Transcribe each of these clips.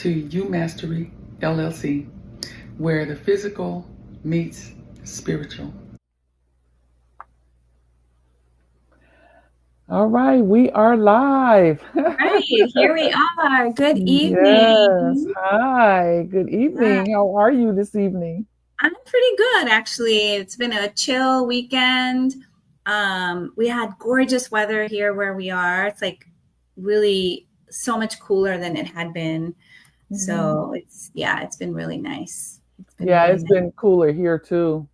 to You Mastery LLC, where the physical meets spiritual. All right, we are live. Right, here we are. Good Yes. evening. Hi. Good Hi. evening. How are you this evening? I'm pretty good, actually. It's been a chill weekend. We had gorgeous weather here where we are. It's like really so much cooler than it had been. Mhm. So it's been really nice. It's been Yeah, really it's been cooler here too.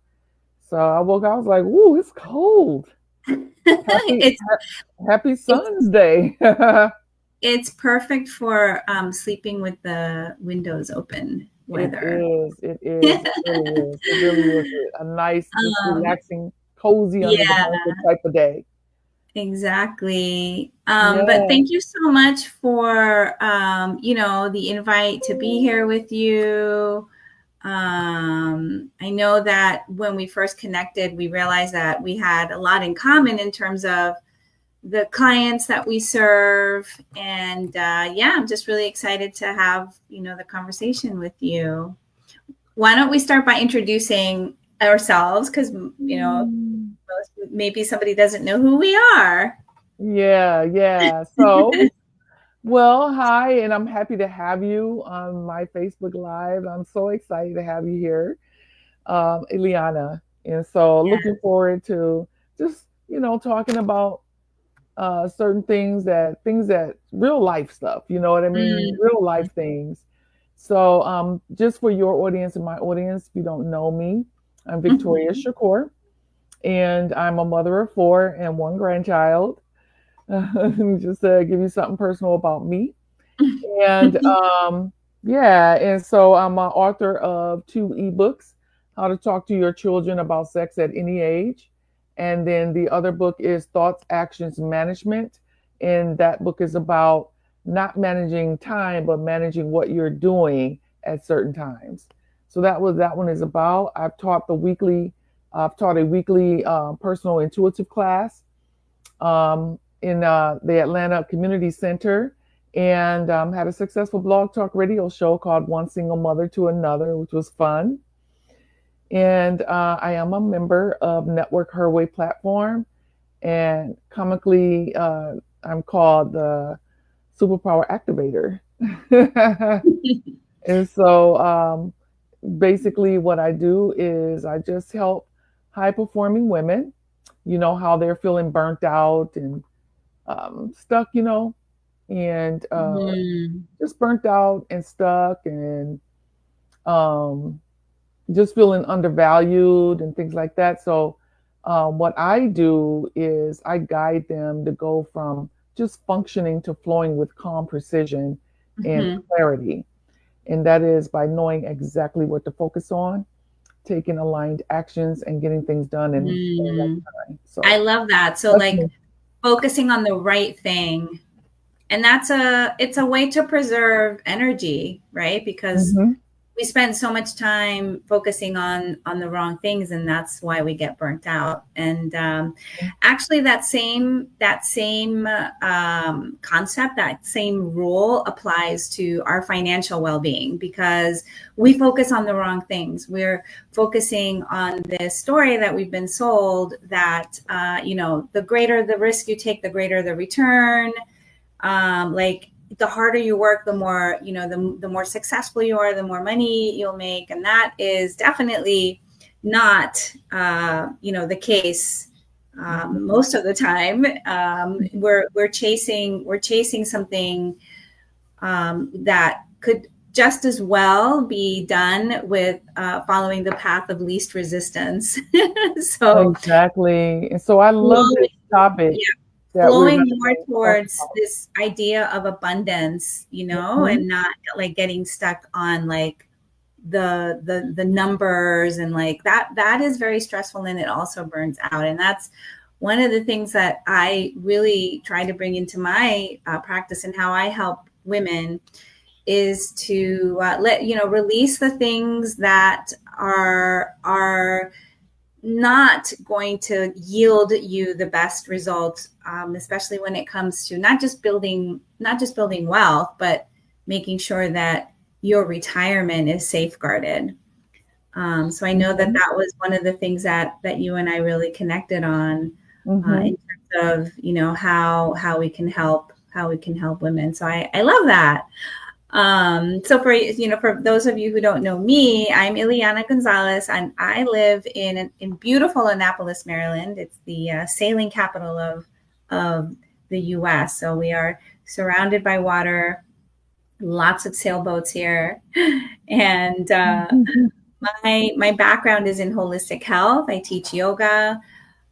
So I woke up, I was like, "Ooh, it's cold." nice. Happy It's Happy it's Sun's Day. it's perfect for sleeping with the windows open It weather. is. It is. It really is. It really is a nice, just Um, relaxing, cozy under the yeah. blanket type of day. Exactly. But Yeah. thank you so much for, the invite to be here with you. I know that when we first connected, we realized that we had a lot in common in terms of the clients that we serve. And I'm just really excited to have, the conversation with you. Why don't we start by introducing ourselves? Because, Mm. maybe somebody doesn't know who we are. Yeah, yeah. So, well, hi, and I'm happy to have you on my Facebook Live. I'm so excited to have you here, Ileana. And so, looking forward to just, talking about certain things that real life stuff, you know what I mean? Mm. Real life things. So, just for your audience and my audience, if you don't know me, I'm Victoria Mhm. Shakur, and I'm a mother of four and one grandchild. Just to give you something personal about me. And yeah, and so I'm an author of two ebooks, How to Talk to Your Children About Sex at Any Age. And then the other book is Thoughts, Actions, Management. And that book is about not managing time, but managing what you're doing at certain times. So that one is about. I've taught a weekly personal intuitive class in the Atlanta Community Center, and had a successful blog talk radio show called One Single Mother to Another, which was fun. And I am a member of Network Her Way platform, and comically, I'm called the Superpower Activator. And so, basically, what I do is I just help high performing women, how they're feeling burnt out and stuck, and Mm. just burnt out and stuck and um, just feeling undervalued and things like that. So, what I do is I guide them to go from just functioning to flowing with calm precision and Mhm. clarity. And that is by knowing exactly what to focus on, taking aligned actions, and getting things done in that Mm. time. I So, love that. So that's like me. focusing on the right thing. And it's a way to preserve energy, right? Because Hmm. we spend so much time focusing on the wrong things, and that's why we get burnt out. And actually that same concept, that same rule applies to our financial well-being, because we focus on the wrong things. We're focusing on this story that we've been sold that the greater the risk you take, the greater the return. Like the harder you work, the more, the more successful you are, the more money you'll make. And that is definitely not, the case. Most of the time, we're chasing something that could just as well be done with following the path of least resistance. So Exactly. And so I love this flowing, topic yeah, that we're flowing going more to talk towards about. this idea of abundance, Mhm. and not like getting stuck on like the numbers, and like that is very stressful, and it also burns out. And that's one of the things that I really try to bring into my practice, and how I help women is to release the things that are not going to yield you the best results, especially when it comes to not just building wealth, but making sure that your retirement is safeguarded. So I know that that was one of the things that you and I really connected on, in terms of, you know, how we can help women. So I love that. So for, you know, for those of you who don't know me, I'm Ileana Gonzalez, and I live in beautiful Annapolis, Maryland. It's the sailing capital of the U.S. So we are surrounded by water, lots of sailboats here, and my background is in holistic health. I teach yoga.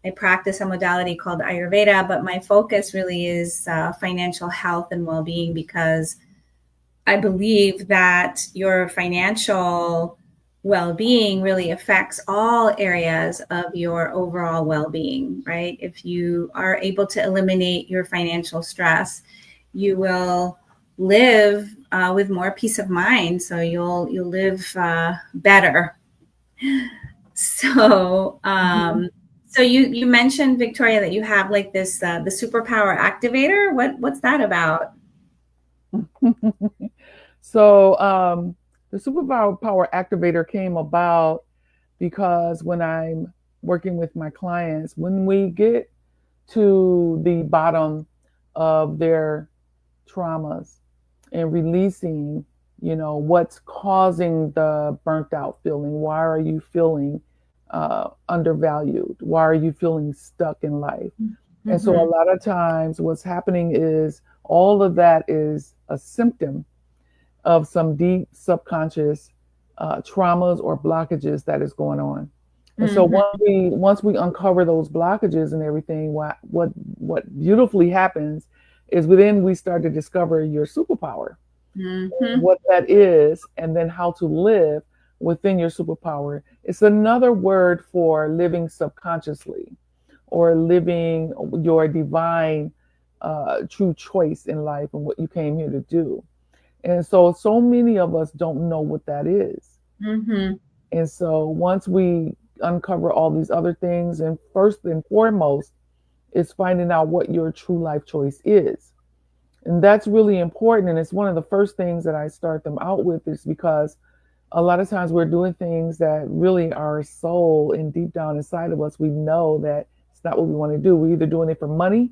I practice a modality called Ayurveda, but my focus really is financial health and well-being, because I believe that your financial well-being really affects all areas of your overall well-being, right? If you are able to eliminate your financial stress, you will live with more peace of mind. So you'll live better. So, so you mentioned, Victoria, that you have like this the superpower activator. What's that about? So the superpower activator came about because when I'm working with my clients, when we get to the bottom of their traumas and releasing, you know, what's causing the burnt out feeling. Why are you feeling undervalued? Why are you feeling stuck in life? And so a lot of times what's happening is all of that is a symptom of some deep subconscious traumas or blockages that is going on. And so once we uncover those blockages and everything, what beautifully happens is within we start to discover your superpower, what that is, and then how to live within your superpower. It's another word for living subconsciously or living your divine true choice in life and what you came here to do. And so many of us don't know what that is. And so once we uncover all these other things, and first and foremost is finding out what your true life choice is. And that's really important. And it's one of the first things that I start them out with, is because a lot of times we're doing things that really our soul and deep down inside of us, we know that it's not what we want to do. We're either doing it for money,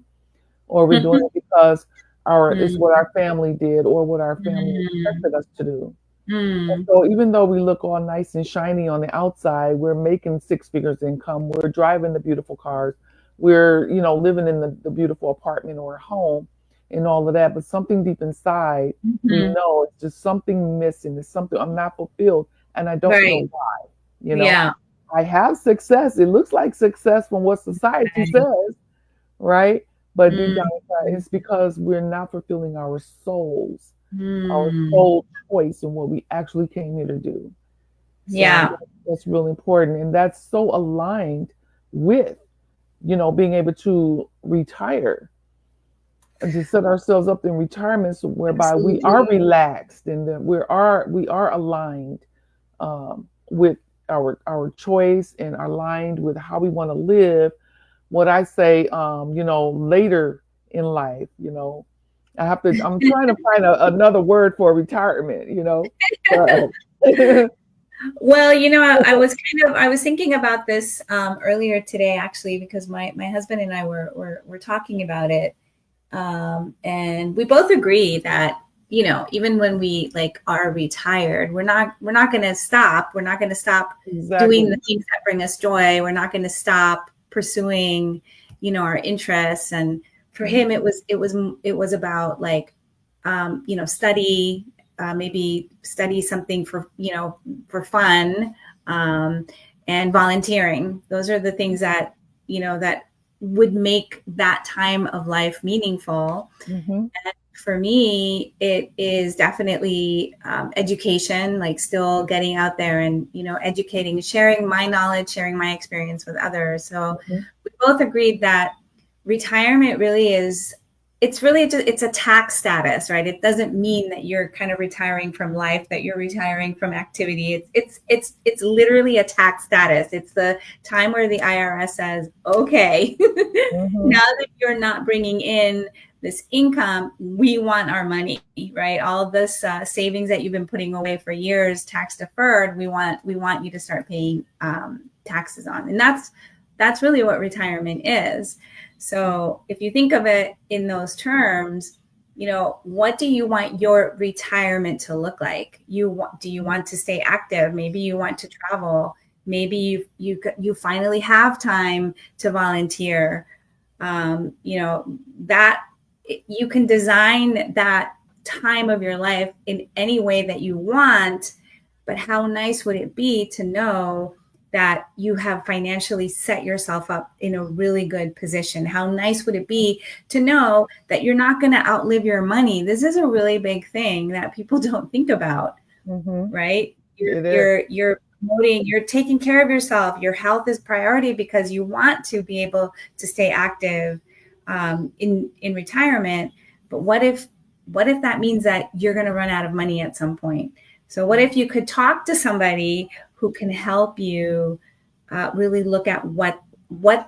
or we're doing it because it's what our family did or what our family expected us to do. And so even though we look all nice and shiny on the outside, we're making six figures income, we're driving the beautiful cars, we're, you know, living in the beautiful apartment or home and all of that, but something deep inside, we know it's just something missing. It's something I'm not fulfilled, and I don't know why. You know, I have success. It looks like success from what society says, right? But deep down inside, it's because we're not fulfilling our souls, our soul choice, and what we actually came here to do. So that's really important, and that's so aligned with, you know, being able to retire and to set ourselves up in retirement, so whereby we are relaxed and that we are aligned with our choice and aligned with how we want to live. What I say, you know, later in life, you know, I'm trying to find another word for retirement, you know. Well, you know, I was thinking about this earlier today, actually, because my husband and I were talking about it. And we both agree that, you know, even when we like are retired, we're not going to stop. We're not going to stop doing the things that bring us joy. We're not going to stop pursuing, you know, our interests. And for him, it was about like, you know, maybe study something for, you know, for fun, and volunteering. Those are the things that, you know, that would make that time of life meaningful. And for me, it is definitely education, like still getting out there and, you know, educating, sharing my knowledge, sharing my experience with others. So we both agreed that retirement really is it's really just, it's a tax status, right? It doesn't mean that you're kind of retiring from life, that you're retiring from activity. It's literally a tax status. It's the time where the IRS says, okay, Mm-hmm. now that you're not bringing in this income, we want our money, right? All of this savings that you've been putting away for years, tax deferred, we want you to start paying taxes on, and that's really what retirement is. So if you think of it in those terms, you know, what do you want your retirement to look like? Do you want to stay active? Maybe you want to travel. Maybe you finally have time to volunteer. You know, that you can design that time of your life in any way that you want, but how nice would it be to know that you have financially set yourself up in a really good position? How nice would it be to know that you're not going to outlive your money? This is a really big thing that people don't think about, Mm-hmm. right? You're promoting, you're taking care of yourself. Your health is priority because you want to be able to stay active in retirement. But what if that means that you're going to run out of money at some point? So what if you could talk to somebody who can help you really look at what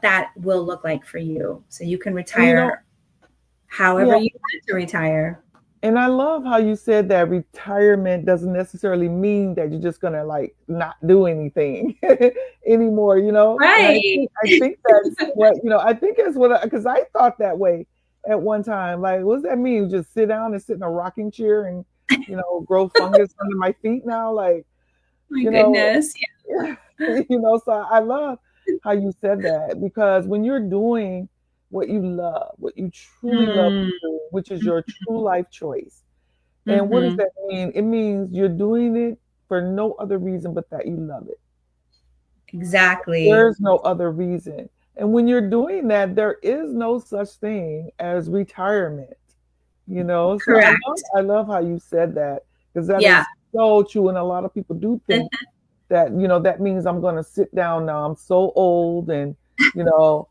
that will look like for you, so you can retire however you want to retire. And I love how you said that retirement doesn't necessarily mean that you're just gonna like not do anything anymore, you know? And Right. I think that's what, you know, I think that's what, because I thought that way at one time. Like, what does that mean? You just sit down and sit in a rocking chair and, you know, grow fungus under my feet now? Like, My you know, goodness. you know, so I love how you said that, because when you're doing what you love, what you truly love to do, which is your true life choice. And what does Mm-hmm. that mean? It means you're doing it for no other reason but that you love it. Exactly. There's no other reason. And when you're doing that, there is no such thing as retirement. You know, so Correct. I love how you said that, because that Yeah. is so true. And a lot of people do think that, you know, that means I'm going to sit down now. I'm so old, and, you know,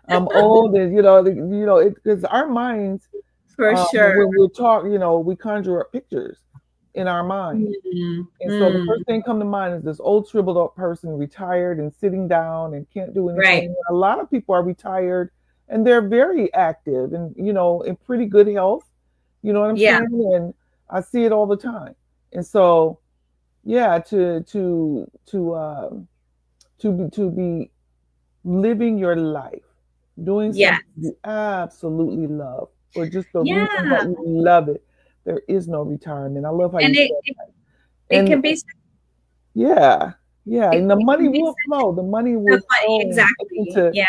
I'm old, and, you know, because our minds, For sure. when we talk, you know, we conjure up pictures in our mind. And so the Mm-hmm. first thing come to mind is this old shriveled up person, retired and sitting down and can't do Right. anything. A lot of people are retired and they're very active and, you know, in pretty good health. You know what I'm Yeah. saying? And I see it all the time. And so, yeah, to be living your life, doing Yes. something you absolutely love, for just the reason that Yeah. you love it, there is no retirement. I love how And you said that. it And can be yeah, yeah, and the it money can be will flow. The money so will funny. flow Exactly. into, Yeah.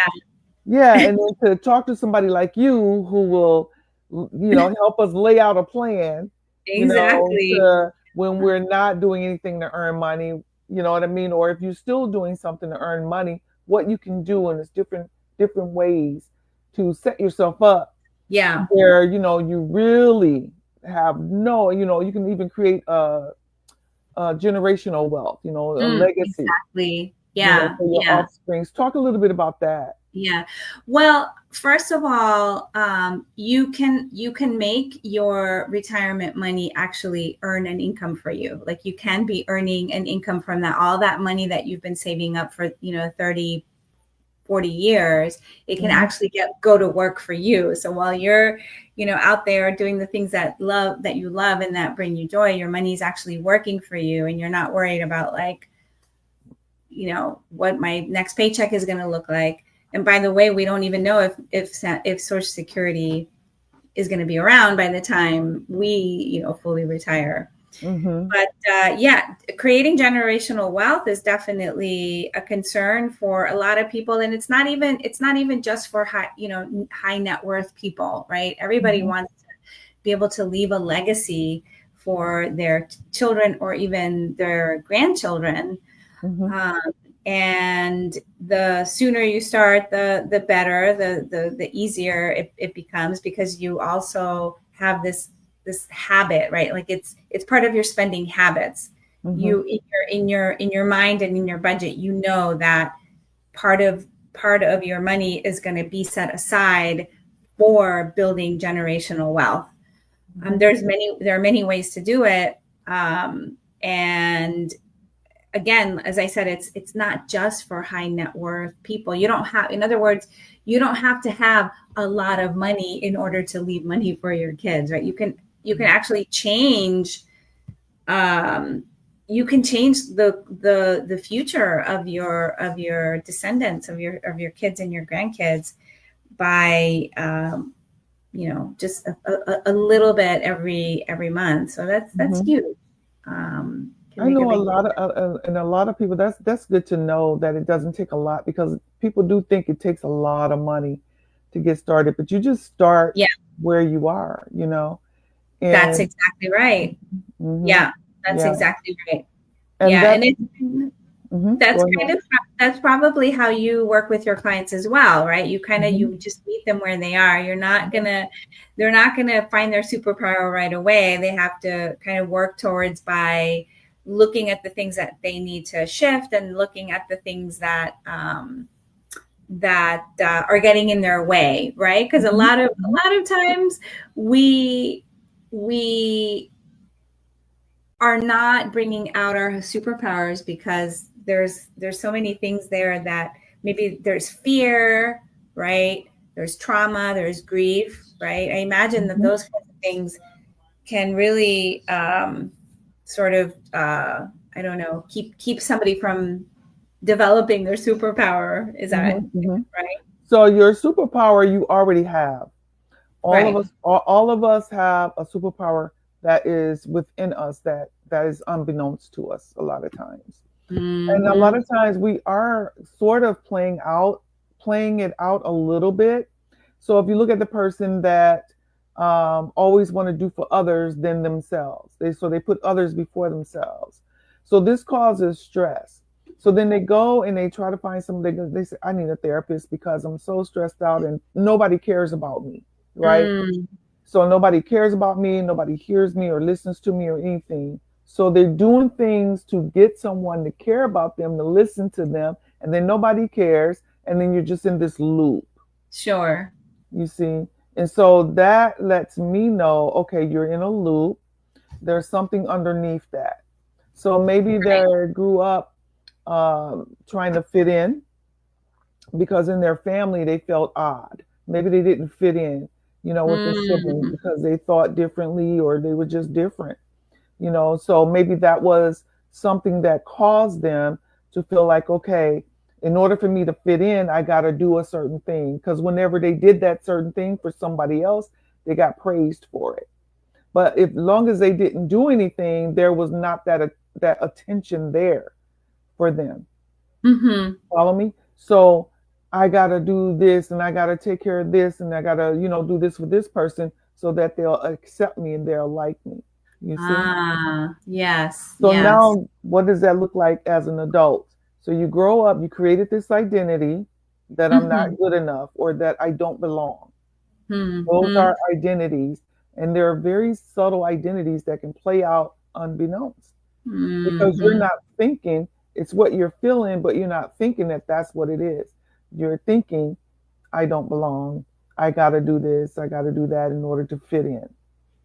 yeah, and then to talk to somebody like you who will, you know, help us lay out a plan, you know, Exactly. to when we're not doing anything to earn money, you know what I mean? Or if you're still doing something to earn money, what you can do, and it's different ways to set yourself up Yeah. where, you know, you really have no, you know, you can even create a generational wealth, you know, a legacy, Exactly. you know, Yeah. for your Yeah. offsprings. Talk a little bit about that. Yeah. Well, first of all, you can make your retirement money actually earn an income for you. Like, you can be earning an income from that, all that money that you've been saving up for, 30, 40 years. It can actually go to work for you. So while you're, out there doing the things that you love and that bring you joy, your money is actually working for you, and you're not worried about, like, what my next paycheck is going to look like. And by the way, we don't even know if Social Security is going to be around by the time we, fully retire. Mm-hmm. But yeah, creating generational wealth is definitely a concern for a lot of people, and it's not even just for high net worth people, right? Everybody wants to be able to leave a legacy for their children or even their grandchildren. And the sooner you start, the better, the easier it becomes, because you also have this habit, right? Like, it's part of your spending habits. You in your mind and in your budget, that part of your money is going to be set aside for building generational wealth. There are many ways to do it. And again, as I said, it's not just for high net worth people. You don't have, in other words, you don't have to have a lot of money in order to leave money for your kids, right? You can actually change. You can change the future of your descendants, of your kids and your grandkids by just a little bit every month. So that's huge. I know a lot of people. That's good to know that it doesn't take a lot, because people do think it takes a lot of money to get started, but you just start where you are, And, that's exactly right. Yeah, that's exactly right. And that's probably how you work with your clients as well, right? You kind of you just meet them where they are. They're not gonna find their superpower right away. They have to kind of work towards by looking at the things that they need to shift and looking at the things that are getting in their way, right? Because a lot of times we are not bringing out our superpowers because there's so many things there that maybe there's fear, right? There's trauma, there's grief, right? I imagine that those kinds of things can really sort of I don't know, keep somebody from developing their superpower. Is that right? So your superpower you already have. All of us have a superpower that is within us that is unbeknownst to us a lot of times. And a lot of times we are sort of playing it out a little bit. So if you look at the person that always want to do for others than themselves, they put others before themselves. So this causes stress. So then they go and they try to find somebody. They say, I need a therapist because I'm so stressed out and nobody cares about me, right? So nobody cares about me, nobody hears me or listens to me or anything. So they're doing things to get someone to care about them, to listen to them, and then nobody cares. And then you're just in this loop. Sure. You see? And so that lets me know, okay, you're in a loop. There's something underneath that. So maybe they grew up trying to fit in because in their family they felt odd. Maybe they didn't fit in, with their siblings because they thought differently or they were just different. So maybe that was something that caused them to feel like, okay, in order for me to fit in, I got to do a certain thing. Because whenever they did that certain thing for somebody else, they got praised for it. But as long as they didn't do anything, there was not that attention there for them. Follow me? So I got to do this and I got to take care of this and I got to, do this for this person so that they'll accept me and they'll like me. You see? Yes. So now what does that look like as an adult? So you grow up, you created this identity that I'm not good enough or that I don't belong. Those are identities. And there are very subtle identities that can play out unbeknownst because you're not thinking it's what you're feeling, but you're not thinking that that's what it is. You're thinking, I don't belong. I got to do this. I got to do that in order to fit in.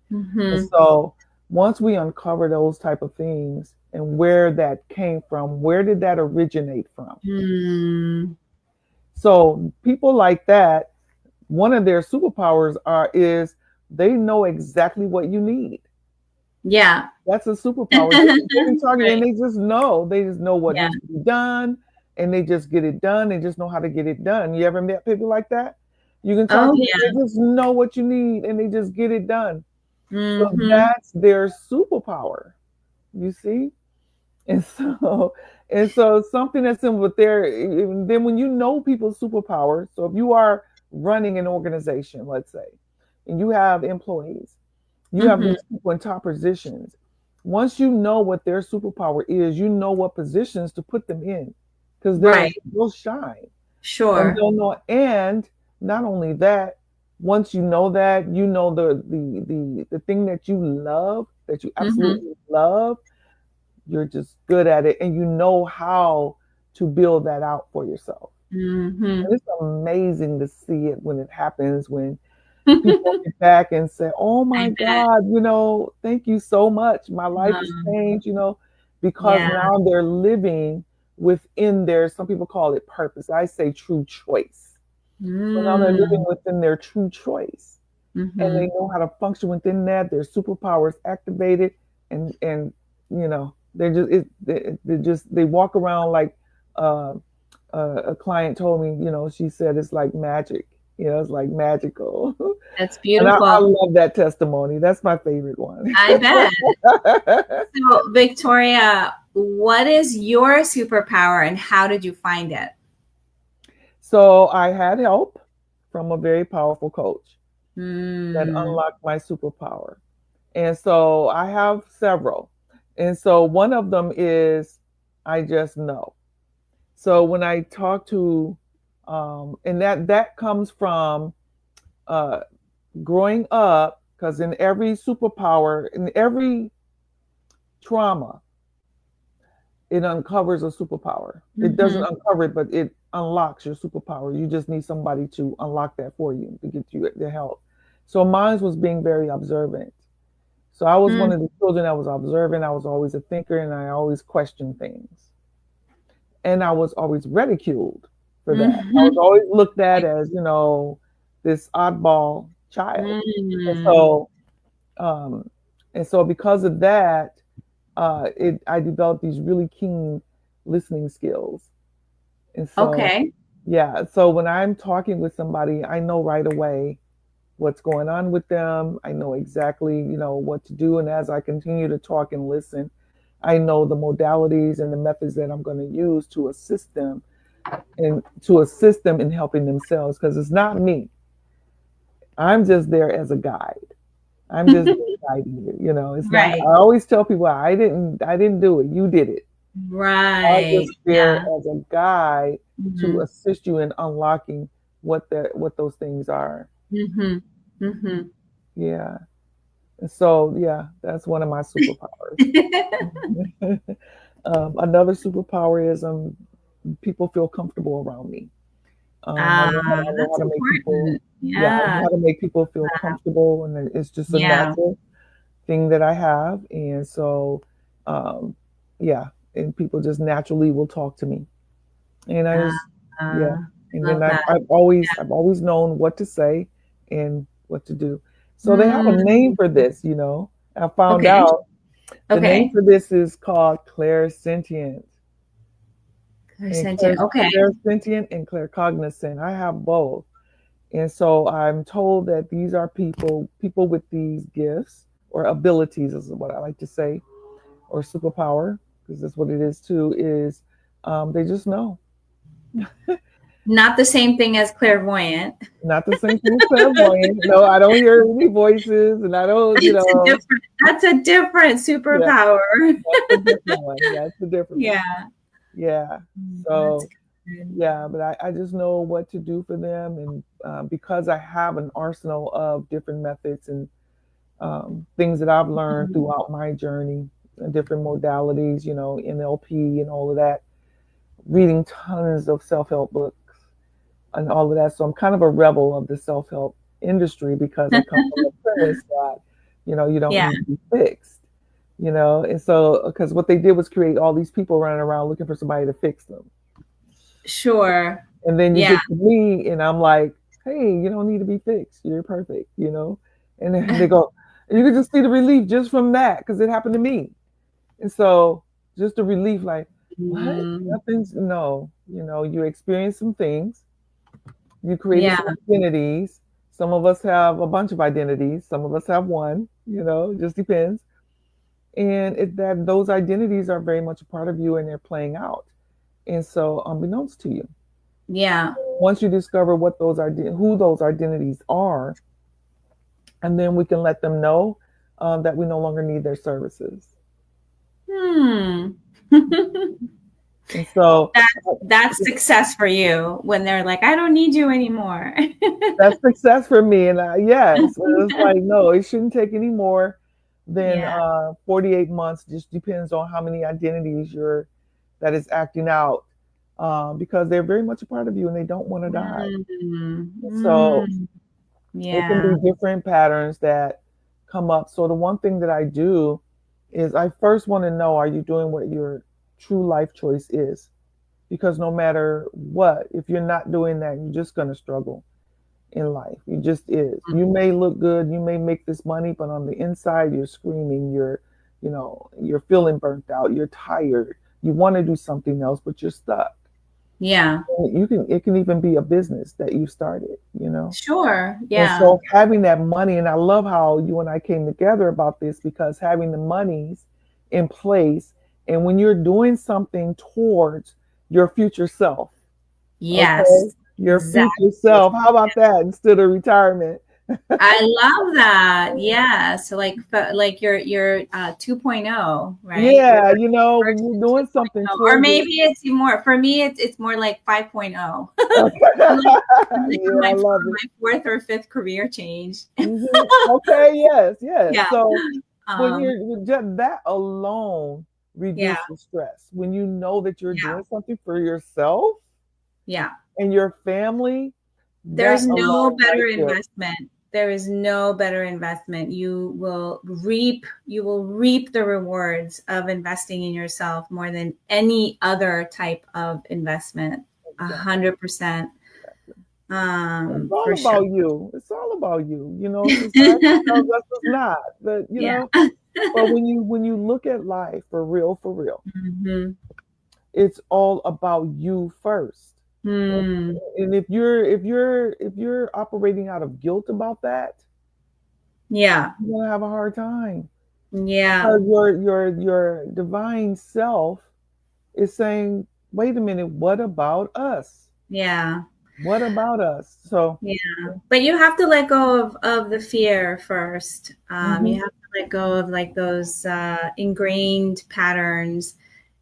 And so once we uncover those type of things and where that came from, where did that originate from? So people like that, one of their superpowers is they know exactly what you need. Yeah. That's a superpower. And they just know. They just know what needs to be done and they just get it done. They just know how to get it done. You ever met people like that? You can talk to them, they just know what you need and they just get it done. So that's their superpower, you see? And so something that's in with then when you know people's superpowers, so if you are running an organization, let's say, and you have employees, you have these people in top positions. Once you know what their superpower is, you know what positions to put them in because they'll shine. Sure. And they'll know, and not only that, once you know that, you know the thing that you love, that you absolutely love, you're just good at it and you know how to build that out for yourself. And it's amazing to see it when it happens, when people get back and say, "Oh my I bet. God, thank you so much. My life has changed," because Yeah. now they're living within their, some people call it purpose. I say true choice. So now they're living Mm. within their true choice, and they Mm-hmm. know how to function within that. Their superpowers activated, and they're just they walk around like uh, a client told me, she said it's like magic. It's like magical. That's And I beautiful. love that testimony. That's my favorite one. I bet. So, Victoria, what is your superpower and how did you find it? So I had help from a very powerful coach that Mm. unlocked my superpower. And so I have several. And so one of them is I just know. So when I talk to, and that comes from uh, growing up, because in every superpower, in every trauma, it uncovers a superpower. It doesn't Mm-hmm. uncover it, but it unlocks your superpower. You just need somebody to unlock that for you to get you the help. So mine was being very observant. So I was one Mm. of the children that was observant. I was always a thinker, and I always questioned things. And I was always ridiculed for that. I was Mm-hmm. always looked at as, this oddball child. And Mm. so, um, because of that, I developed these really keen listening skills. And so, Okay. yeah, so when I'm talking with somebody, I know right away what's going on with them. I know exactly, what to do. And as I continue to talk and listen, I know the modalities and the methods that I'm going to use to assist them in helping themselves, because it's not me. I'm just there as a guide. I'm just guiding you. It's not. Right. I always tell people I didn't do it. You did it. I'm Right. just there Yeah. as a guide to Mm-hmm. assist you in unlocking what those things are. Mm-hmm. Mm-hmm. Yeah. And so yeah, that's one of my superpowers. Another superpower is people feel comfortable around me. Ah, I know how that's to make people, important. yeah, I know Yeah. how to make people feel comfortable, and it's just a Yeah. natural thing that I have. And so, um, yeah, and people just naturally will talk to me, and I Ah, just, yeah, I and then love that. I've always known what to say and what to do. So they have a name Mm. for this, I found Okay. out the name Okay. for this is called clairsentient. And Sentient. Okay. clairsentient and claircognizant. I have both. And so I'm told that these are people with these gifts or abilities, is what I like to say, or superpower, because that's what it is too, is they just know. Not the same thing as clairvoyant. Not the same thing as clairvoyant. No, I don't hear any voices, and I don't, That's a different yeah, superpower. that's a different one. Yeah, it's a different one. Yeah. Yeah. That's So, good. yeah, but I just know what to do for them. And because I have an arsenal of different methods and things that I've learned Mhm. throughout my journey, and different modalities, NLP and all of that, reading tons of self help books and all of that. So I'm kind of a rebel of the self help industry, because I come from the premise that, you don't Yeah. need to be fixed, and so, because what they did was create all these people running around looking for somebody to fix them. Sure. And then you Yeah. get to me, and I'm like, hey, you don't need to be fixed. You're perfect, And then they go, and you can just see the relief just from that, because it happened to me. And so just the relief, like, what? Mm, Nothing's, no, you experience some things, you created yeah. some identities. Some of us have a bunch of identities, some of us have one, it just depends. And that those identities are very much a part of you, and they're playing out. And so, unbeknownst to you, Yeah. once you discover who those identities are, and then we can let them know that we no longer need their services. Hmm. And so That that's success for you when they're like, I don't need you anymore. that's success for me. And yes, it's like, no, it shouldn't take any more than Yeah. 48 months. Just depends on how many identities that is acting out, because they're very much a part of you, and they don't want to die. Mm, So mm. It can Yeah. be different patterns that come up. So the one thing that I do is I first want to know, are you doing what your true life choice is? Because no matter what, if you're not doing that, you're just going to struggle in life. You just is. You may look good, you may make this money, but on the inside, you're screaming. You're feeling burnt out. You're tired. You want to do something else, but you're stuck. Yeah. It can even be a business that you started. Sure. And Yeah. so having that money, and I love how you and I came together about this, because having the monies in place, and when you're doing something towards your future self, okay, Yes. your future Exactly. self. How about that instead of retirement? I love that. Yeah. So like your 2.0, right? Your Yeah, when version you're doing something 2.0. Or towards it. maybe it's more, for me, it's more like 5.0. I'm like, I'm like on Yeah, I love it. my fourth or fifth career change. Okay, yes, yes. Yeah. So when Um, you're just that alone yeah. reduces stress. When you know that you're Yeah. doing something for yourself Yeah. and your family, that There's no alone right better there. investment. There is no better investment. You will reap the rewards of investing in yourself more than any other type of investment. Exactly. 100%. It's For all sure. about you. It's all about you. Society tells us it's not, but Yeah. but when you look at life for real, Hmm. it's all about you first. Hmm. And if you're operating out of guilt about that, Yeah. you're gonna have a hard time, Yeah. because your divine self is saying, "Wait a minute, what about us? Yeah. What about us?" So, Yeah. But you have to let go of the fear first. You mhm, have to let go of like those ingrained patterns.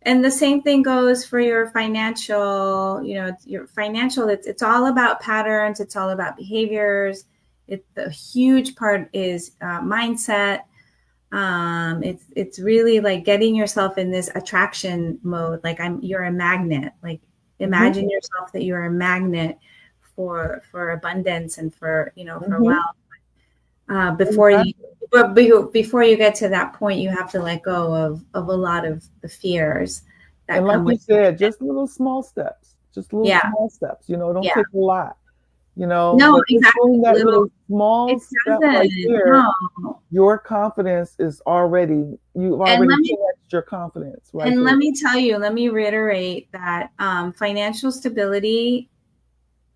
And the same thing goes for your financial, your financial, it's all about patterns. It's all about behaviors. The huge part is mindset. It's really like getting yourself in this attraction mode. Like you're a magnet. Like mhm, imagine yourself that you're a magnet for abundance and for mhm, wealth. Before you, exactly. but before you get to that point, you have to let go of a lot of the fears that And like come you with said, it. just little small steps. Just little Yeah, small steps. Don't yeah. take a lot. No, But just exactly. doing that Little. little small It step right doesn't. there, No. your confidence is already, you've And already let me 10x your confidence right and there. let me tell you. Let me reiterate that financial stability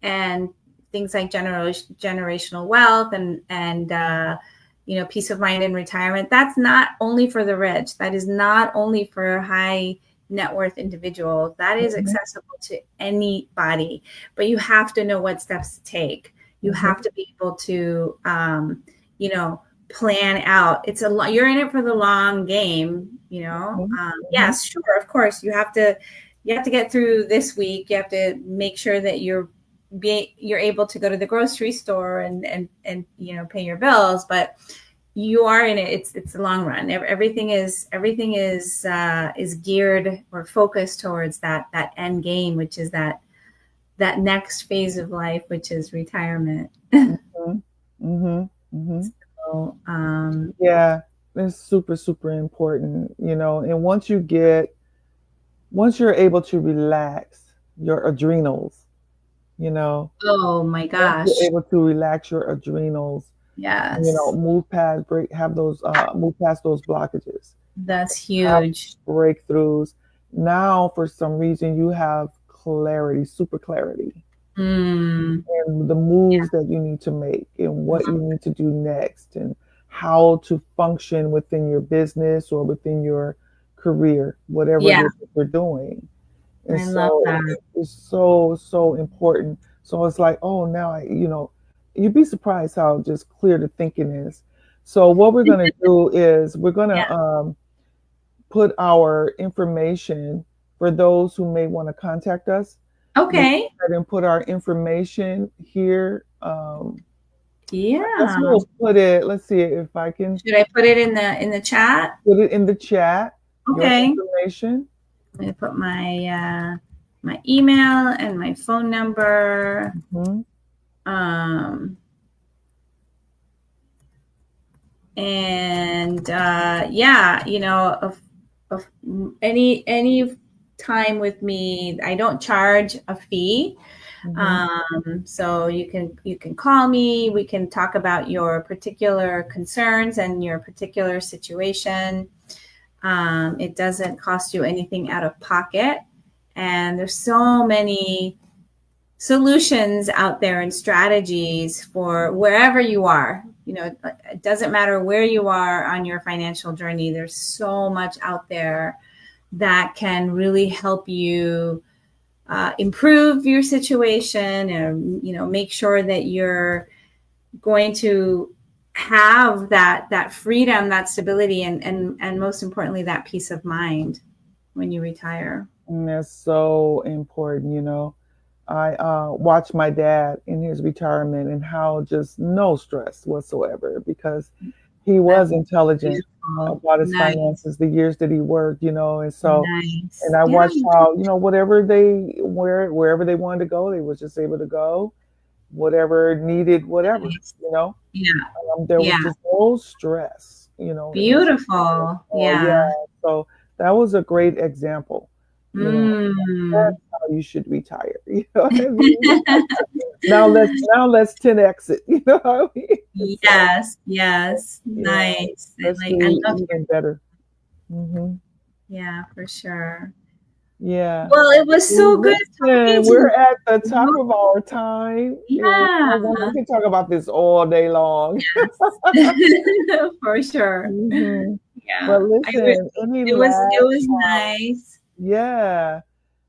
and things like generational wealth and peace of mind in retirement, that's not only for the rich. That is not only for high net worth individuals. That is Mhm, accessible to anybody, but you have to know what steps to take. You mhm, have to be able to plan out. It's you're in it for the long game. mhm, mhm. Yes, sure, of course, you have to get through this week. You have to make sure that you're able to go to the grocery store and pay your bills, but you are in it. It's the long run. Everything is geared or focused towards that end game, which is that next phase of life, which is retirement. Mhm, mhm, mhm. So, Yeah, it's super, super important. And once you're able to relax your adrenals, you know, oh my once you're gosh, able to relax your adrenals, yes, move past those blockages, that's have huge. breakthroughs. Now, for some reason, you have clarity, super clarity, Mm, and the moves that you need to make and what you need to do next and how to function within your business or within your career, whatever it yeah, is that you're doing. And I love so that. it's so, so important. So it's like, oh, now you'd be surprised how just clear the thinking is. So what we're going to do is we're going Yeah. to put our information for those who may want to contact us. We'll go Okay. ahead and put our information here. I guess Yeah. we'll put it, let's see if I can Should I put it in the chat? put it in the chat, your Okay. information. I'm gonna put my email and my phone number. Mhm. Um, And yeah, you know, of any time with me, I don't charge a fee. So you can call me. We can talk about your particular concerns and your particular situation. It doesn't cost you anything out of pocket, and there's so many solutions out there and strategies for wherever you are. You know, it doesn't matter where you are on your financial journey. There's so much out there that can really help you improve your situation, and you know, make sure that you're going to have that freedom, that stability, and most importantly, that peace of mind when you retire. And that's so important, you know. I watched my dad in his retirement and how just no stress whatsoever because he was intelligent about his finances, the years that he worked, you know, and so, and I watched how, you know, wherever wherever they wanted to go, they was just able to go, whatever needed, whatever, you know. There was just no stress, you know. Beautiful. So that was a great example. You know, that's how you should retire. You know what I mean? now let's 10x it. You know what I mean? Yes. Nice. Let's do even better. Yeah, for sure. Yeah. Well, it was so good. We're at the top of our time. Yeah. We can talk about this all day long. Yes. For sure. Yeah. But listen, it was nice. Yeah.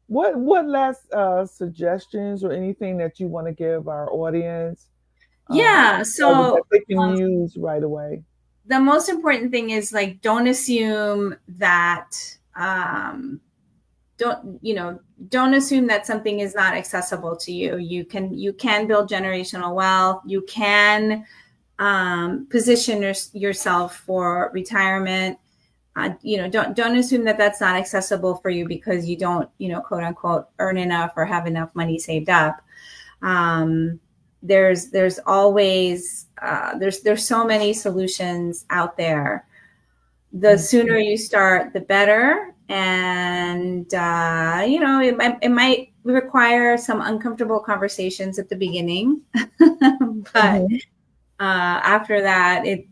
What last suggestions or anything that you want to give our audience? So that they can use right away. The most important thing is, like, don't assume that don't assume that something is not accessible to you. You can build generational wealth. You can position yourself for retirement. Don't assume that that's not accessible for you because you don't, quote unquote, earn enough or have enough money saved up. There's always there's so many solutions out there. The sooner you start, the better. And it might require some uncomfortable conversations at the beginning, but after that, it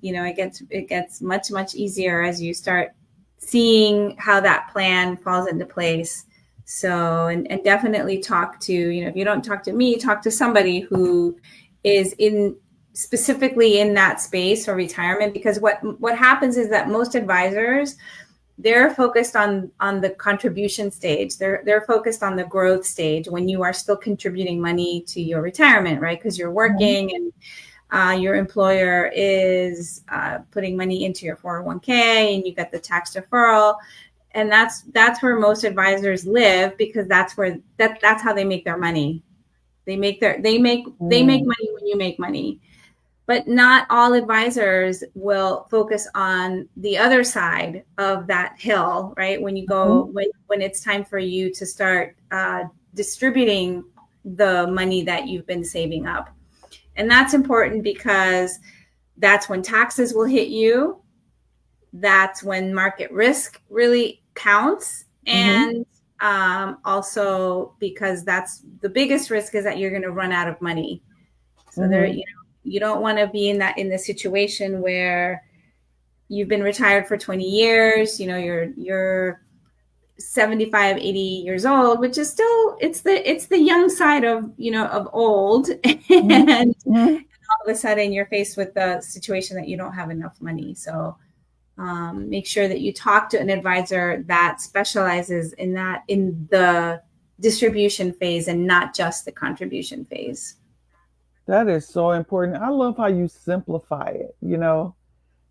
gets much easier as you start seeing how that plan falls into place. So, and definitely talk to, if you don't talk to me, talk to somebody who is specifically in that space or retirement, because what happens is that most advisors, they're focused on the contribution stage. They're focused on the growth stage when you are still contributing money to your retirement, right? Because you're working and your employer is putting money into your 401k, and you get the tax deferral, and that's where most advisors live, because that's how they make their money. They make money when you make money. But not all advisors will focus on the other side of that hill, right? When you go, when it's time for you to start distributing the money that you've been saving up. And that's important because that's when taxes will hit you. That's when market risk really counts. And also because that's the biggest risk, is that you're going to run out of money. So you don't want to be in the situation where you've been retired for 20 years, you're 75, 80 years old, which is still, it's the young side of, of old. And all of a sudden you're faced with the situation that you don't have enough money. So make sure that you talk to an advisor that specializes in the distribution phase and not just the contribution phase. That is so important. I love how you simplify it,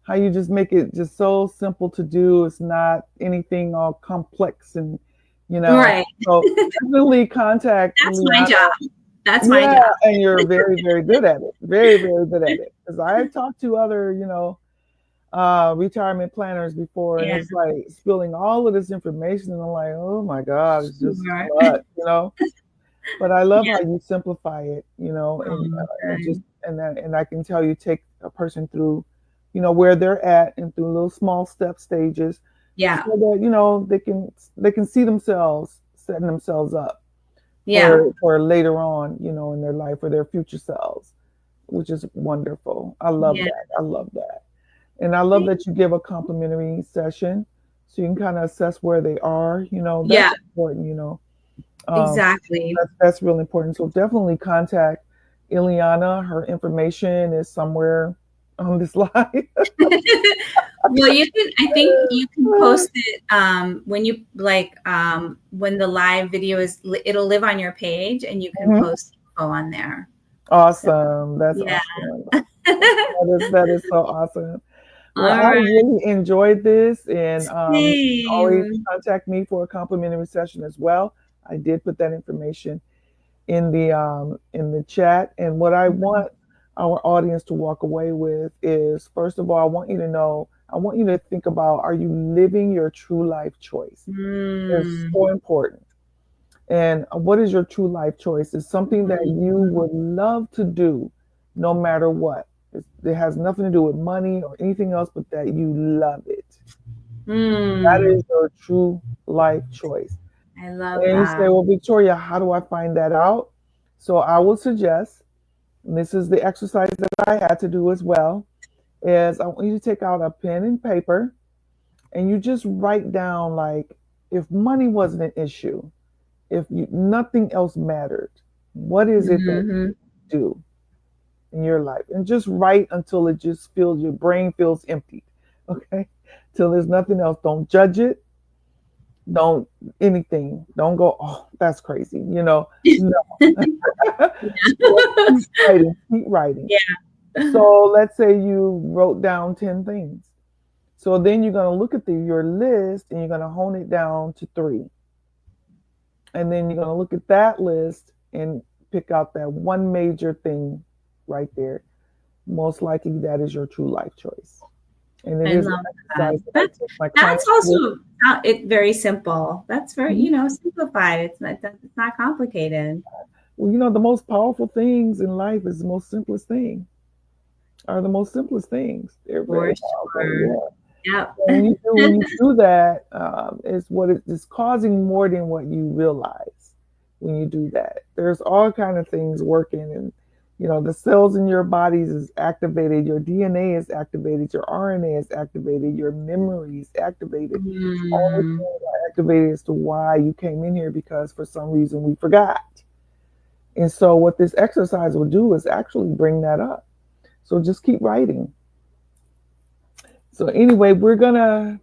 how you just make it just so simple to do. It's not anything all complex and, Right. So definitely contact. That's my job. That's my job. And you're very, very good at it. Very, very good at it. Because I've talked to other, retirement planners before, and it's like spilling all of this information, and I'm like, oh my God, it's just too much, But I love how you simplify it, and I can tell you take a person through, where they're at and through little small step stages, Yeah. so that they can see themselves setting themselves up Yeah. for later on, in their life, or their future selves, which is wonderful. I love Yeah. that. I love that. And I love that you give a complimentary session so you can kind of assess where they are. That's Yeah. important. Exactly. That's really important. So definitely contact Ileana. Her information is somewhere on this live. Well, I think you can post it when you when the live video it'll live on your page and you can Mhm. post info on there. Awesome. That's Yeah. awesome. That is so awesome. Well, All I right. really enjoyed this, and you can always Same. contact me for a complimentary session as well. I did put that information in the chat. And what I want our audience to walk away with is, first of all, I want you to think about, are you living your true life choice? It's Mm. so important. And what is your true life choice? It's something that you would love to do no matter what. It has nothing to do with money or anything else, but that you love it. That Mm. is your true life choice. I love And you say, that. well, Victoria, how do I find that out? So I will suggest, and this is the exercise that I had to do as well, is I want you to take out a pen and paper and you just write down, like, if money wasn't an issue, if nothing else mattered, what is it that Hmm. you do in your life? And just write until it just feels, your brain feels empty. Okay? Till there's nothing else. Don't judge it. Don't anything. Don't go, oh, that's crazy. No. Keep writing. Keep writing. Yeah. So let's say you wrote down 10 things. So then you're going to look at your list and you're going to hone it down to 3. And then you're going to look at that list and pick out that one major thing right there. Most likely that is your true life choice. And it I is an love that. exercise that I take my That's clients with. also very simple. That's very, simplified. It's not complicated. Well, the most powerful things in life is the most simplest thing. Are the most simplest things. They're For very powerful. sure. Yeah. Yep. When you do that, it's what it's causing more than what you realize when you do that. There's all kind of things working, and the cells in your bodies is activated, your DNA is activated, your RNA is activated, your memory is activated. All the things are activated as to why you came in here, because for some reason we forgot. And so what this exercise will do is actually bring that up. So just keep writing. So anyway, we're gonna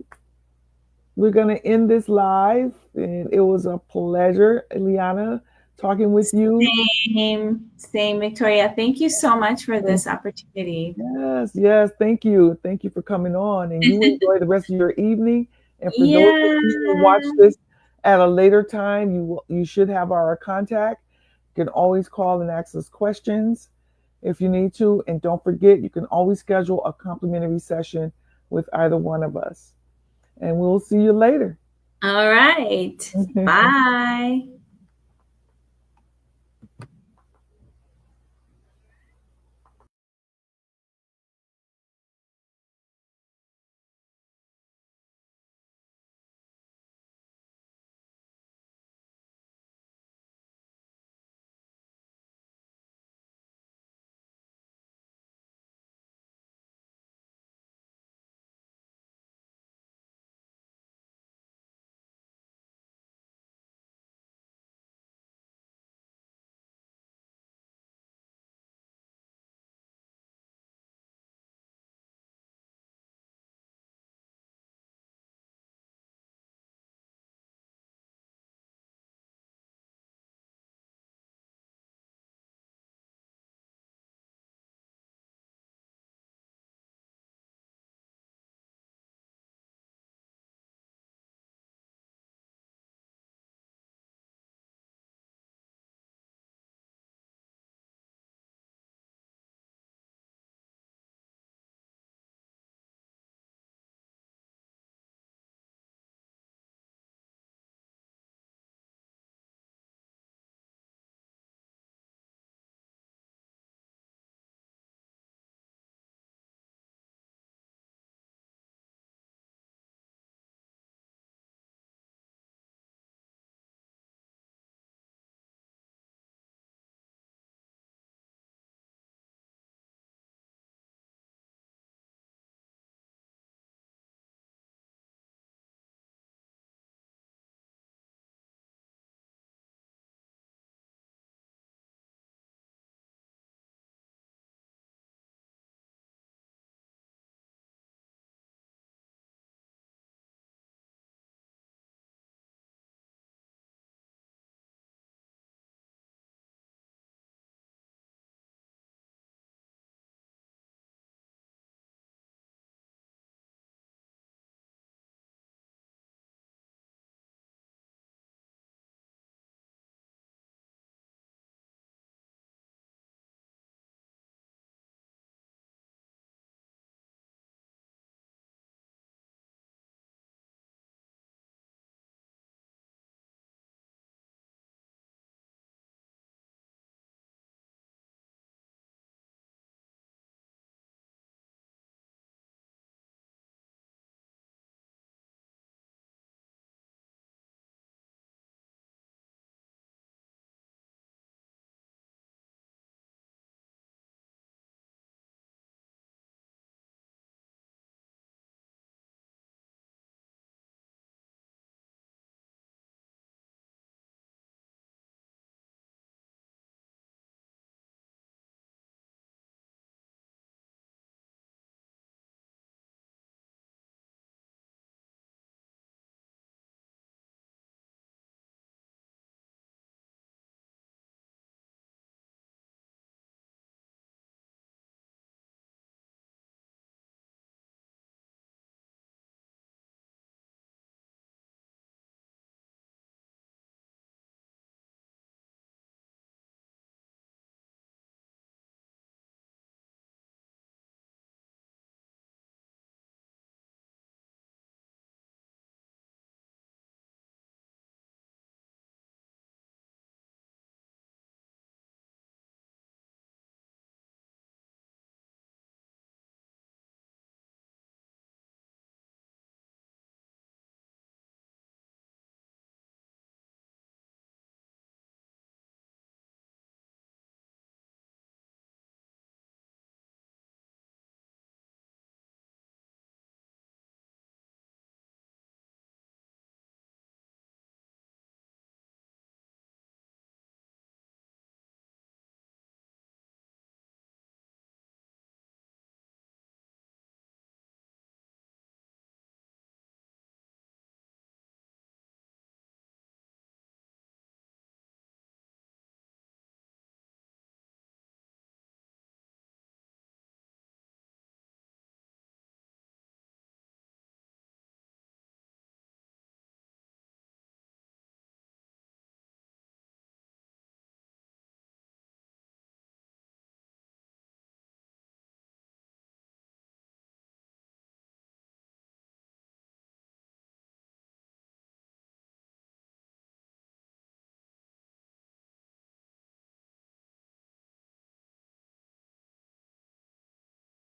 end this live, and it was a pleasure, Ileana, talking with you. Same, Victoria. Thank you so much for this opportunity. Yes. Thank you for coming on, and you enjoy the rest of your evening. And for those of you who watch this at a later time, you should have our contact. You can always call and ask us questions if you need to, and don't forget, you can always schedule a complimentary session with either one of us. And we'll see you later. All right. Bye.